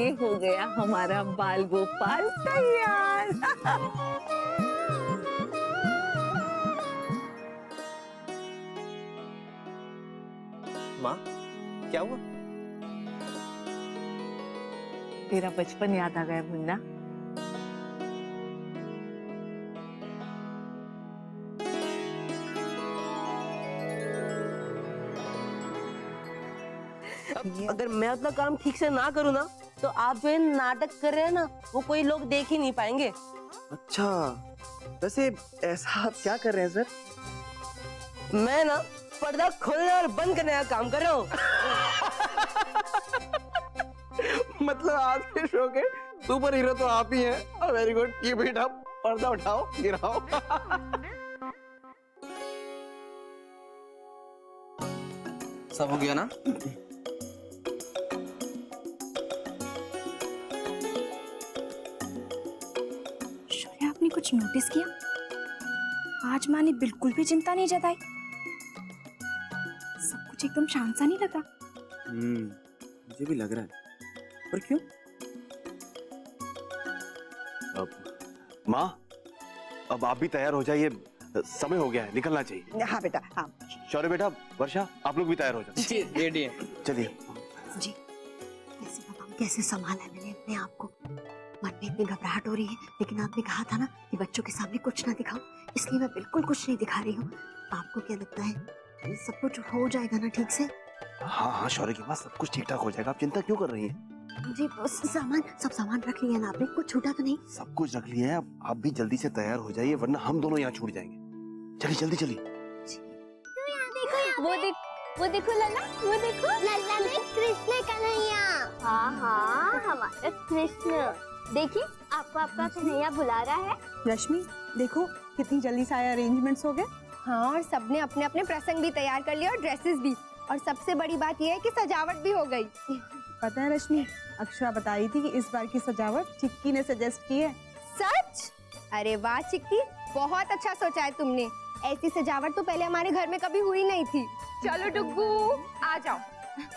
ये हो गया हमारा बाल गोपाल तैयार। माँ, क्या हुआ? तेरा बचपन याद आ गया मुन्ना। अगर मैं अपना काम ठीक से ना करूँ ना, तो आप जो नाटक कर रहे हैं ना, वो कोई लोग देख ही नहीं पाएंगे। अच्छा, वैसे ऐसा आप क्या कर रहे हैं सर? मैं ना पर्दा खोलने और बंद करने का काम कर रहा हूँ। मतलब आज के शो के सुपर हीरो तो आप ही हैं। Very good, keep it up. पर्दा उठाओ, गिराओ। सब हो गया ना? शौर्य, आपने कुछ नोटिस किया? आज माँ ने बिल्कुल भी चिंता नहीं जताई। सब कुछ एकदम शांत सा नहीं लगा। मुझे भी लग रहा है, पर क्यों? माँ, अब आप भी तैयार हो जाइए, समय हो गया है, निकलना चाहिए। हाँ बेटा, हाँ। शौर्य बेटा, वर्षा, आप लोग भी तैयार हो जाओ। जी, रेडी है। चलिए। जी, कैसे बताऊं, कैसे संभाला है मैंने अपने आप को। मन में इतनी घबराहट हो रही है, लेकिन आपने कहा था ना कि बच्चों के सामने कुछ ना दिखाओ, इसलिए मैं बिल्कुल कुछ नहीं दिखा रही हूँ। आपको क्या लगता है, सब कुछ हो जाएगा ना ठीक से? हाँ हाँ, शौर्य के पास सब कुछ ठीक ठाक हो जाएगा, आप चिंता क्यों कर रही हैं? जी, सब सामान रख लिया ना आपने? कुछ छूटा तो नहीं? सब कुछ रख लिया है, अब आप भी जल्दी से तैयार हो जाइए, वरना हम दोनों यहाँ छूट जाएंगे। चलिए जल्दी चलिए। वो देखो लल्ला, वो देखो लल्ला में कृष्ण कन्हैया। हाँ हाँ, हमारा कृष्ण। देखिए, आपको आपका कन्हैया बुला रहा है। रश्मि, देखो कितनी जल्दी सारे अरेंजमेंट्स हो गए। हाँ, और सबने अपने अपने प्रसंग भी तैयार कर लिया और ड्रेसेस भी। और सबसे बड़ी बात यह है कि सजावट भी हो गई। पता है रश्मि, अक्षरा बता रही थी कि इस बार की सजावट चिक्की ने सजेस्ट की है। सच? अरे वाह चिक्की, बहुत अच्छा सोचा है तुमने। ऐसी सजावट तो पहले हमारे घर में कभी हुई नहीं थी। चलो डुग्गू, आ जाओ।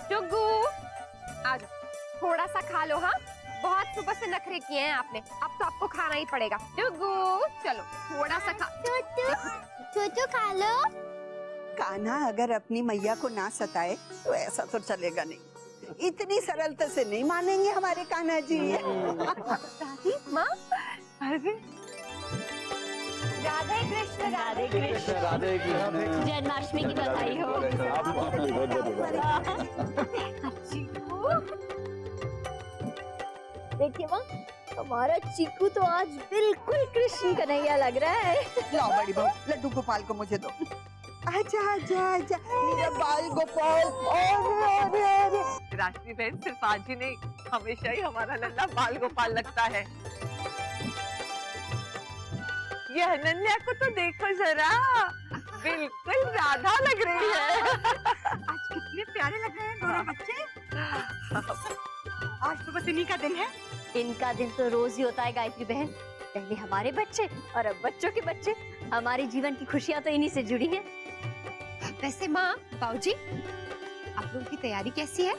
डुग्गू, आ जाओ, थोड़ा सा खा लो। हाँ, बहुत सुबह से नखरे किए हैं आपने, अब तो आपको खाना ही पड़ेगा। डुग्गू, चलो थोड़ा सा खा। चूचू खा लो। कान्हा अगर अपनी मैया को ना सताए तो ऐसा तो चलेगा नहीं। इतनी सरलता से नहीं मानेंगे हमारे कान्हा जी। दादी, माँ, अरे राधे कृष्ण, राधे कृष्ण, राधे कृष्ण। जन्माष्टमी की बधाई हो। देखिए माँ, हमारा चीकू तो आज बिल्कुल कृष्ण कन्हैया लग रहा है। लाओ बड़ी बहू, लड्डू गोपाल को मुझे दो। आजा आजा आजा मेरा बाल गोपाल। अरे अरे अरे। राशि बहन, सिर्फ आज ही नहीं, हमेशा ही हमारा लल्ला बाल गोपाल लगता है। ये अनन्या को तो देखो जरा, बिल्कुल राधा लग रही है। आज कितने प्यारे लग रहे हैं दोनों बच्चे। आज तो बस इन्हीं का दिन है। इनका दिन तो रोज ही होता है गायत्री बहन। पहले हमारे बच्चे और अब बच्चों के बच्चे। हमारे जीवन की खुशियाँ तो इन्हीं से जुड़ी हैं। वैसे माँ, बाबूजी, आप लोगों की तैयारी कैसी है?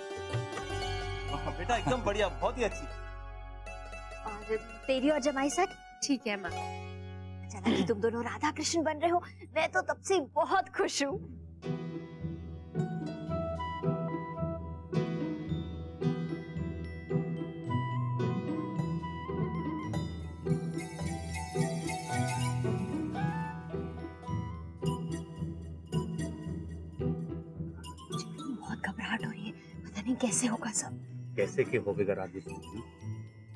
बेटा एकदम बढ़िया, बहुत ही अच्छी। और तेरी और जमाई सर? ठीक है माँ। चला कि तुम दोनों राधा कृष्ण बन रहे हो, मैं तो तब से बहुत खुश हूँ। बहुत घबराहट हो रही है, पता नहीं कैसे होगा सब। कैसे के होगा राधे जी,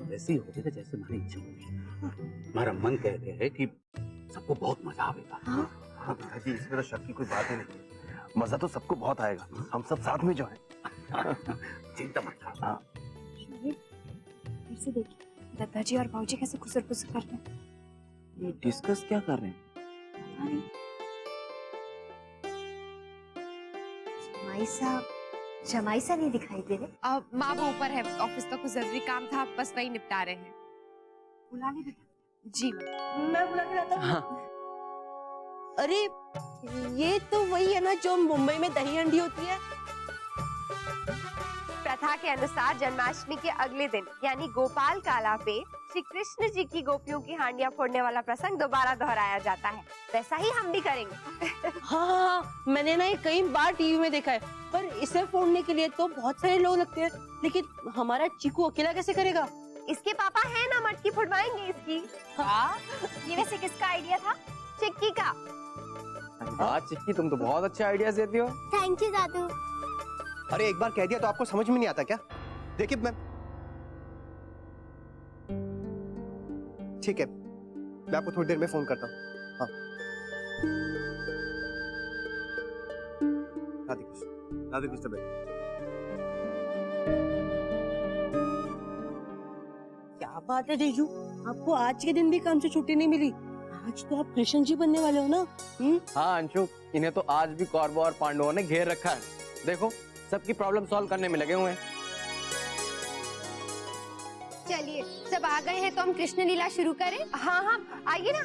वैसे ही होगा जैसे हमारी इच्छा होगी। हमारा मन कह रहे है कि सबको बहुत मजा आएगा। हाँ पिताजी, इसमें तो शक की कोई बात ही नहीं है। मजा तो सबको बहुत आएगा, हम सब साथ में जो है। चिंता मत कर। हाँ, फिर से देखिए, दत्ता जी और बाबूजी कैसे खुसर खुसर कर रहे हैं। ये डिस्कस क्या कर रहे हैं? जमाई सा नहीं दिखाई दे रहे। अब माँ वो ऊपर है, ऑफिस का कुछ जरूरी काम था, बस वही निपटा रहे हैं। बुला नहीं बेटा? जी मैं बुला के लाता हूँ। अरे ये तो वही है ना जो मुंबई में दही हंडी होती है। कथा के अनुसार जन्माष्टमी के अगले दिन यानी गोपाल काला पे श्री कृष्ण जी की गोपियों की हांडियां फोड़ने वाला प्रसंग दोबारा दोहराया जाता है। वैसा ही हम भी करेंगे। हाँ, मैंने ना ये कई बार टीवी में देखा है, पर इसे फोड़ने के लिए तो बहुत सारे लोग लगते हैं, लेकिन हमारा चीकू अकेला कैसे करेगा? इसके पापा है ना, मटकी फुटवाएंगे इसकी। ये वैसे किसका आइडिया था? चिक्की का। हाँ चिक्की, तुम तो बहुत अच्छे आइडियाज देती हो। थैंक यू दादू। अरे एक बार कह दिया तो आपको समझ में नहीं आता क्या? देखिए मैं ठीक है, मैं आपको थोड़ी देर में फोन करता हूँ। हाँ राधे कृष्ण, राधे कृष्ण बेटा। क्या बात है जीजू, आपको आज के दिन भी काम से छुट्टी नहीं मिली? आज तो आप कृष्ण जी बनने वाले हो ना? हाँ अंशु, इन्हें तो आज भी कौरवों और पांडवों ने घेर रखा है। देखो सबकी प्रॉब्लम सॉल्व करने में लगे हुए हैं। चलिए सब आ गए हैं तो हम कृष्ण लीला शुरू करें। हाँ हाँ आइए ना।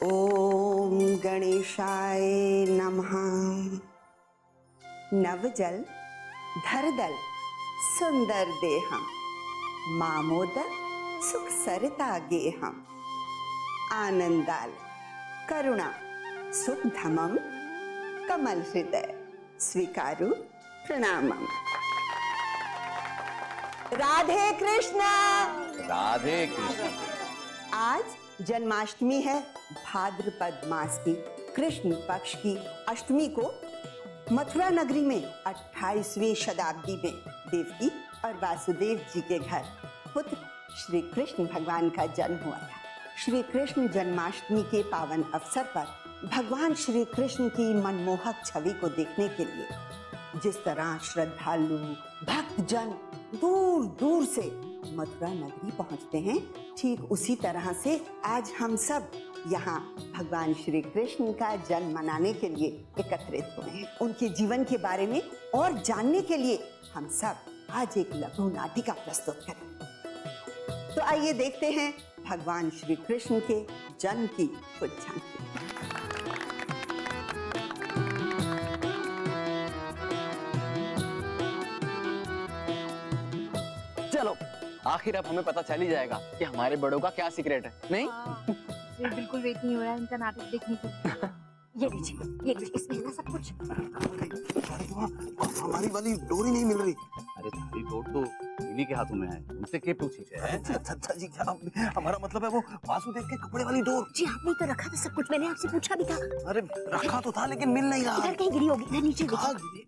ओम गणेशाय नमः। नवजल धरदल सुंदर देहम, मामोदर सुख सरिता गेहम, आनंदाल करुणा सुख धमम, कमल हृदय स्वीकारु प्रणामम। राधे कृष्ण। राधे कृष्ण। आज जन्माष्टमी है। भाद्रपद मास की कृष्ण पक्ष की अष्टमी को मथुरा नगरी में 28वीं शताब्दी में देवकी और वासुदेव जी के घर पुत्र श्री कृष्ण भगवान का जन्म हुआ था। श्री कृष्ण जन्माष्टमी के पावन अवसर पर भगवान श्री कृष्ण की मनमोहक छवि को देखने के लिए जिस तरह श्रद्धालु भक्तजन दूर दूर से मथुरा नगरी पहुंचते हैं, ठीक उसी तरह से आज हम सब यहाँ भगवान श्री कृष्ण का जन्म मनाने के लिए एकत्रित हुए हैं। उनके जीवन के बारे में और जानने के लिए हम सब आज एक लघु नाटिका प्रस्तुत करें। तो आइए देखते हैं भगवान श्री कृष्ण के जन्म की कुछ झांकी। चलो आखिर अब हमें पता चल ही जाएगा कि हमारे बड़ों का क्या सीक्रेट है, नहीं? बिल्कुल वेट नहीं हो रहा है इनका नाटक देखने को। ये लीजिए इसमें है ना सब कुछ। हमारी वाली डोरी नहीं मिल रही। अरे थारी डोर तो इन्हीं के हाथों में है, उनसे क्या पूछी है? अच्छा जी, क्या हमारा मतलब है वो वासुदेव के कपड़े वाली डोर? जी आपने तो रखा था सब कुछ, मैंने आपसे पूछा भी था। अरे रखा तो था लेकिन मिल नहीं रहा। इधर कहीं गिरी होगी, इधर नीचे कहाँ गिरी?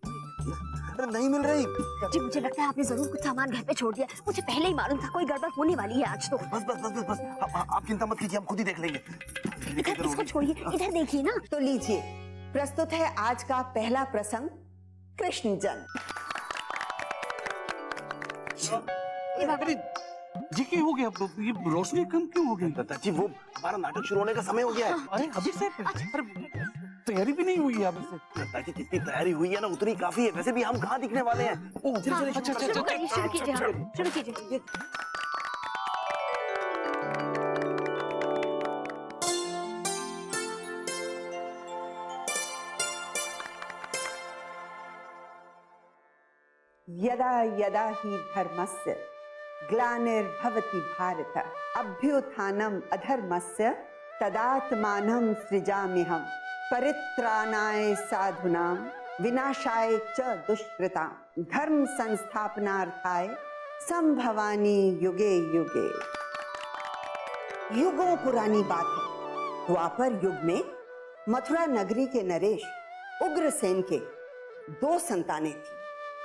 अरे नहीं मिल रही। जी मुझे लगता है आपने जरूर कुछ सामान घर पे छोड़ दिया। मुझे पहले ही मालूम था कोई गड़बड़ होने वाली है आज तो। बस बस बस बस आप चिंता मत कीजिए, हम खुद ही देख लेंगे। इधर इसको छोड़िए, इधर देखिए ना। तो लीजिए, प्रस्तुत है आज का पहला प्रसंग, कृष्ण जन्म। अरे ये क्या हो गया? ये रोशनी कम क्यों हो गई? दादाजी वो हमारा नाटक शुरू होने का समय हो गया है। अरे अभी से तैयारी भी नहीं हुई है अभी से। दादाजी जितनी तैयारी हुई है ना उतनी काफी है। वैसे भी हम कहाँ दिखने वाले हैं? अच्छा शुरू कीजिए, शुरू कीजिए। यदा यदा ही धर्मस्य ग्लानिर्भवति भारत, अभ्युत्थानम् अधर्मस्य तदात्मानं सृजाम्यहम्, परित्राणाय साधूनां विनाशाय च दुष्कृतां, धर्म संस्थापनार्थाय संभवानि युगे युगे। युगों पुरानी बात है, द्वापर युग में मथुरा नगरी के नरेश उग्रसेन के 2 संतानें थी,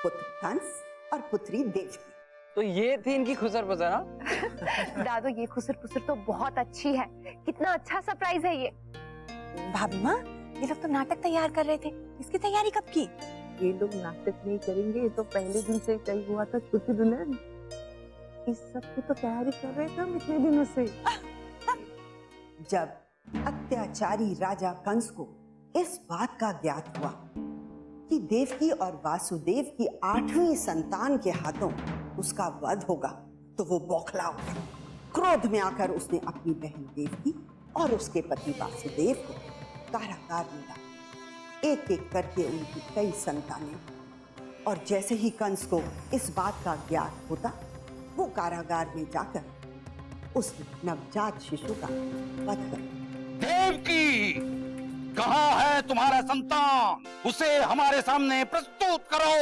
पुत्र कंस और पुत्री देवकी। तो ये थी इनकी खुसर पुसर। हाँ दादू ये खुसर पुसर तो बहुत अच्छी है। कितना अच्छा सरप्राइज है ये। भाभी माँ, ये लोग तो नाटक तैयार कर रहे थे, इसकी तैयारी कब की? ये लोग नाटक नहीं करेंगे, ये तो पहले दिन से तय हुआ था। छोटी दुल्हन, इस सब की तो तैयारी कर रहे थे हम इतने दिनों से। जब अत्याचारी राजा कंस को इस बात का ज्ञात हुआ कि देवकी और वासुदेव की 8वीं संतान के हाथों उसका वध होगा, तो वो बौखला उठा क्रोध में आकर उसने अपनी बहन देवकी और उसके पति वासुदेव को कारागार में डाला। एक एक करके उनकी कई संतानें, और जैसे ही कंस को इस बात का ज्ञात होता, वो कारागार में जाकर उस नवजात शिशु का वध कर दिया। देवकी, कहाँ है तुम्हारा संतान? उसे हमारे सामने प्रस्तुत करो।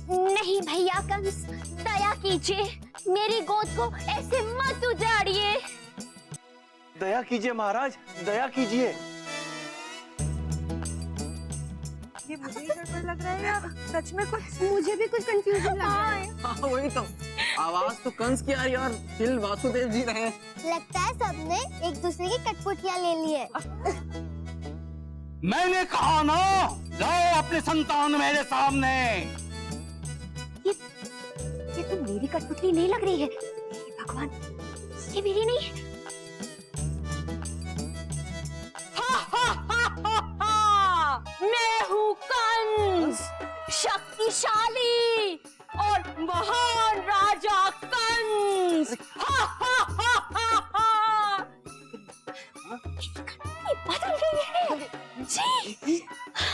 नहीं भैया कंस, दया कीजिए, मेरी गोद को ऐसे मत उजाड़िए। दया कीजिए महाराज, दया कीजिए। ये मुझे ही गड़बड़ लग रहा है यार, सच में कुछ मुझे भी कुछ कंफ्यूजन लग रहा है। हाँ वही तो, आवाज तो कंस की आ रही है और दिल वासुदेव जी रहे हैं। लगता है सबने एक दूसरे की कठपुतलियां ले ली है। मैंने कहा ना, लाओ अपने संतान मेरे सामने। ये तो मेरी कठपुतली नहीं लग रही है। हे भगवान, ये मेरी नहीं है। मैं हूँ कंस, शक्तिशाली और महान राजा कंस। बदल गई है जी।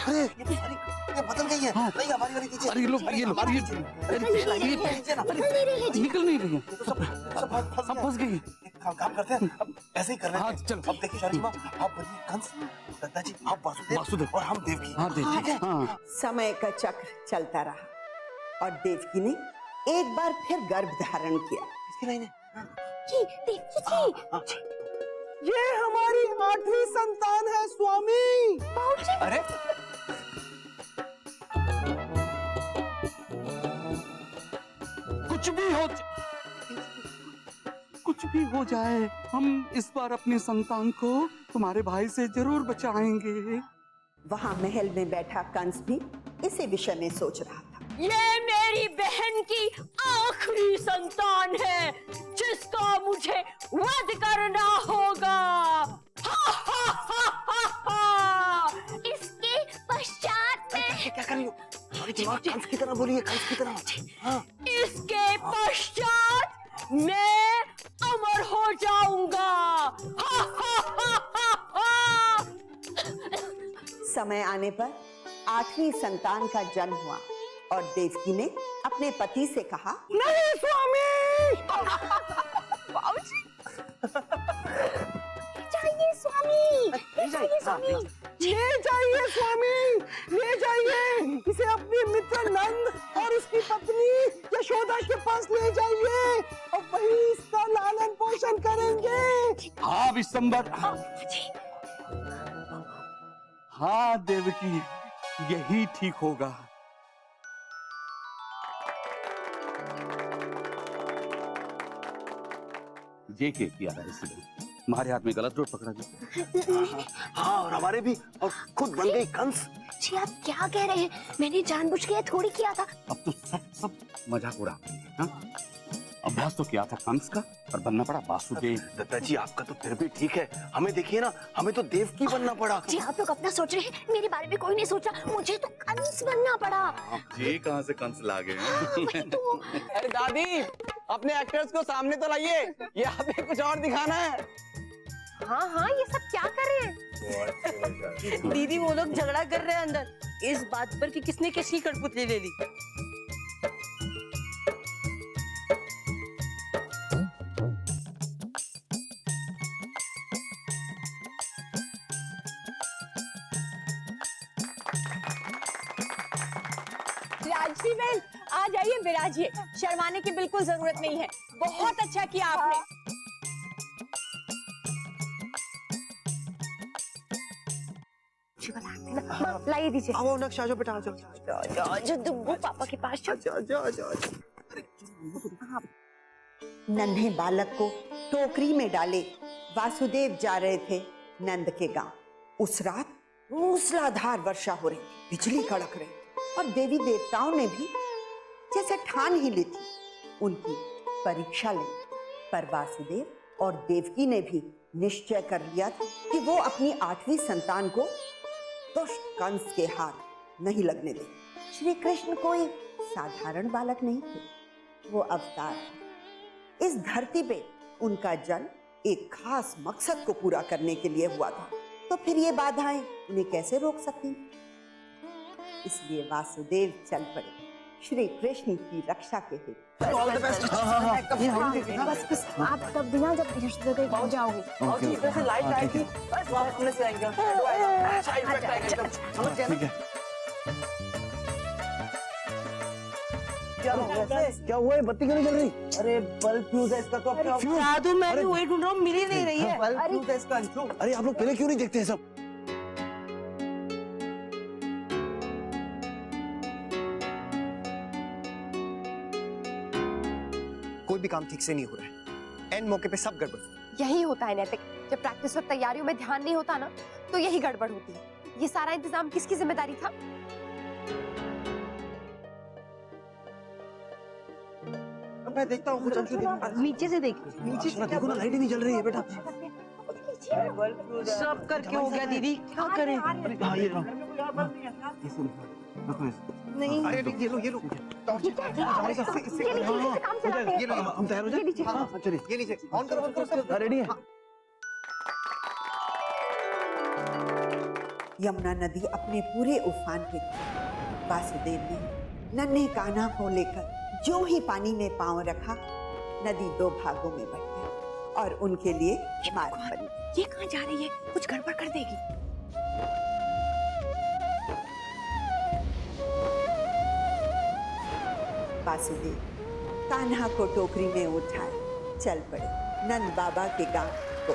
अरे ये बदल गई है। नहीं हमारी वाली दीजिए। अरे ये लो, निकल नहीं रही है। सब फंस गई। काम करते हैं, अब ऐसे ही कर रहे हैं। हाँ, चल। अब देखिए शारदा माँ, आप बनिए कंस, दत्ता जी आप वासुदेव और हम देवकी। हाँ देवकी। हाँ। समय का चक्र चलता रहा और देवकी ने एक बार फिर गर्भ धारण किया। इसकी लाइन है। जी देवकी जी। ये हमारी 8वीं संतान है स्वामी। अरे कुछ भी हो जाए, हम इस बार अपने संतान को तुम्हारे भाई से जरूर बचाएंगे। वहां महल में बैठा कंस भी इसी विषय में सोच रहा था। ये मेरी बहन की आखिरी संतान है, जिसका मुझे वध करना होगा। हा, हा, हा, हा, हा। इसके पश्चात में क्या कर रही हो? अरे दिमाग कंस की तरह बोलिए, कंस की तरह। हाँ। इसके पश्चात मैं अमर हो जाऊंगा। हा, हा, हा, हा, हा। समय आने पर 8वीं संतान का जन्म हुआ और देवकी ने अपने पति से कहा, नहीं स्वामी। चाहिए स्वामी, ले जाइए स्वामी, ले जाइए स्वामी, ले जाइए। इसे अपने मित्र नंद और उसकी पत्नी यशोदा के पास ले जाइए और वहीं इसका लालन पोषण करेंगे। हाँ विशंबर। हाँ देवकी, यही ठीक होगा। ये क्या किया है इसने? हमारे हाथ में गलत रोड पकड़ा गया। हाँ और हमारे भी, और खुद बन गई कंस। जी आप क्या कह रहे हैं? मैंने जानबूझ के ये थोड़ी किया था। अब तो सब मजाक उड़ा रहे हैं, हाँ? अभ्यास तो किया था कंस का और बनना पड़ा वासुदेव। दत्ता जी आपका तो फिर भी ठीक है, हमें देखिए ना, हमें तो देवकी बनना पड़ा। जी आप लोग अपना सोच रहे हैं, मेरे बारे में कोई नहीं सोचा। मुझे तो कंस बनना पड़ा। ये कहाँ से कंस ला गए? अरे दादी, अपने एक्टर्स को सामने तो लाइए, यहाँ पे कुछ और दिखाना है। हाँ हाँ, ये सब क्या कर रहे हैं? दीदी वो लोग झगड़ा कर रहे हैं अंदर, इस बात पर कि किसने किसकी कठपुतली ले ली। राजवी बहन, आ जाइए, विराजिए। शर्माने की बिल्कुल जरूरत नहीं है। बहुत अच्छा किया आपने। लाइए दीजिए। आओ नक्शा जो बेटा, जाओ जो दुब्बू पापा के पास जाओ। नन्हे बालक को टोकरी में डाले वासुदेव जा रहे थे नंद के गांव। उस रात मूसलाधार वर्षा हो रही थी, बिजली कड़क रही और देवी देवताओं ने भी जैसे ठान ही ली थी उनकी परीक्षा ली। पर वासुदेव और देवकी ने भी निश्चय कर लिया था कि वो अपनी 8वीं संतान को दुष्ट कंस के हाथ नहीं लगने देंगे। श्री कृष्ण कोई साधारण बालक नहीं थे, वो अवतार थे। इस धरती पे उनका जन्म एक खास मकसद को पूरा करने के लिए हुआ था, तो फिर ये बाधाएं उन्हें कैसे रोक सकती? इसलिए वासुदेव चल पड़े श्री कृष्ण की रक्षा के हेतु। बस बस आप तब बिना जब यशोदा के घर जाओगे। लाइट आएगी बस वापस से आएंगे। ठीक है। क्या हुआ है? बत्ती क्यों नहीं जल रही? अरे बल्ब फ्यूज है इसका, तो अपने साधु मैं भी वही ढूंढ रहा हूँ, मिल ही नहीं रही है। बल्ब फ्यूज है इसका अंशु। अरे आप लोग पहले क्यों नहीं देखते हैं सब? कोई भी काम ठीक से नहीं हो रहा है, एंड मौके पे सब गड़बड़। यही होता है नैतिक, जब प्रैक्टिस और तैयारियों में ध्यान नहीं होता ना, तो यही गड़बड़ होती है। ये सारा इंतजाम किसकी जिम्मेदारी था? मैं देखता हूँ कुछ अंशु। नीचे से देख, नीचे से देखो ना, लाइट ही नहीं जल रही है बेटा। सब करके हो गया दीदी, क्या करें? हाँ ये रहा। नहीं अरे ये लो टॉर्च हमारे साथ ये लो हम तैयार हो जाए। हाँ चलिए, ये लीजिए, ऑन करो। रेडी है। यमुना नदी अपने पूरे उफान पे थी। वासुदेव ने नन्हे कान्हा को लेकर जो ही पानी में पांव रखा, नदी दो भागों में बट गई और उनके लिए मार्ग बन गई। ये कहाँ जा रही है? कुछ गड़बड़ कर देगी। वासुदेव कान्हा को टोकरी में उठाए चल पड़े नंद बाबा के गांव को।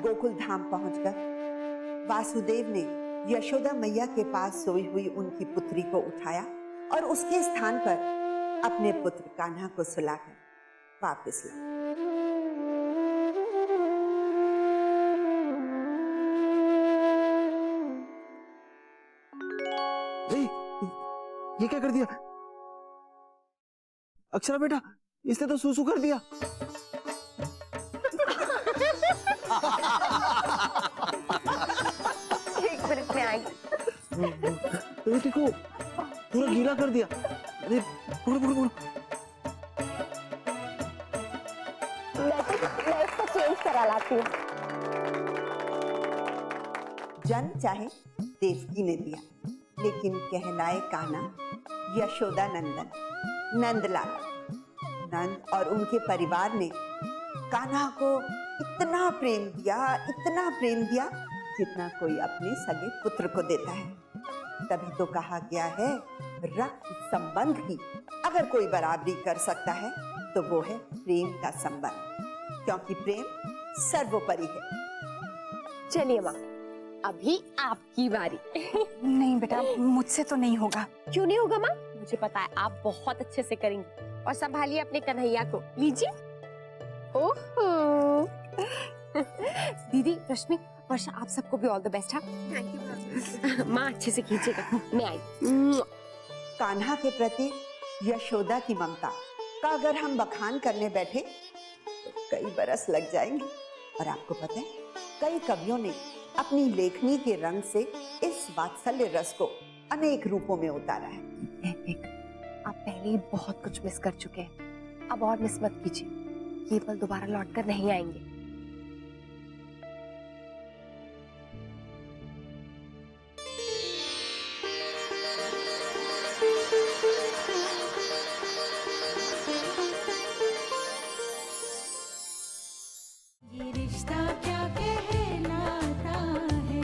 गोकुल धाम पहुंचकर वासुदेव ने यशोदा मैया के पास सोई हुई उनकी पुत्री को उठाया और उसके स्थान पर अपने पुत्र कान्हा को सुलाकर वापस लाया। ये क्या कर दिया अक्षरा बेटा? इसने तो सूसू कर दिया। एक मिनट में आई। बेटी को पूरा गीला कर दिया। अरे पूरा मैं इसको चेंज करा लाती हूँ। जन्म चाहे देवकी ने दिया, लेकिन कहलाए कान्हा यशोदा नंदन नंदलाल। नंद और उनके परिवार ने कान्हा को इतना प्रेम दिया जितना कोई अपने सगे पुत्र को देता है। तभी तो कहा गया है, रक्त संबंध की अगर कोई बराबरी कर सकता है तो वो है प्रेम का संबंध, क्योंकि प्रेम सर्वोपरि है। चलिए माँ, अभी आपकी बारी। नहीं बेटा, मुझसे तो नहीं होगा। क्यों नहीं होगा माँ? मुझे पता है आप बहुत अच्छे से करेंगी। और संभालिए अपने कन्हैया को। लीजिए। ओहो दीदी, रश्मि, वर्षा, आप सबको भी ऑल द बेस्ट। हाँ माँ, अच्छे से खींचेगा। मैं आई। कान्हा के प्रति यशोदा की ममता का अगर हम बखान करने बैठे तो कई बरस लग जाएंगे। और आपको पता है, कई कवियों ने अपनी लेखनी के रंग से इस वात्सल्य रस को अनेक रूपों में उतारा है। आप पहले ही बहुत कुछ मिस कर चुके हैं, अब और मिस मत कीजिए। ये पल दोबारा लौट कर नहीं आएंगे। ये रिश्ता क्या कहलाता है।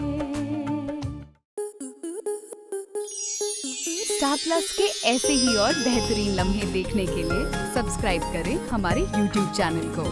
स्टार प्लस के ऐसे ही और बेहतरीन लम्हे देखने के लिए सब्सक्राइब करें हमारे YouTube चैनल को।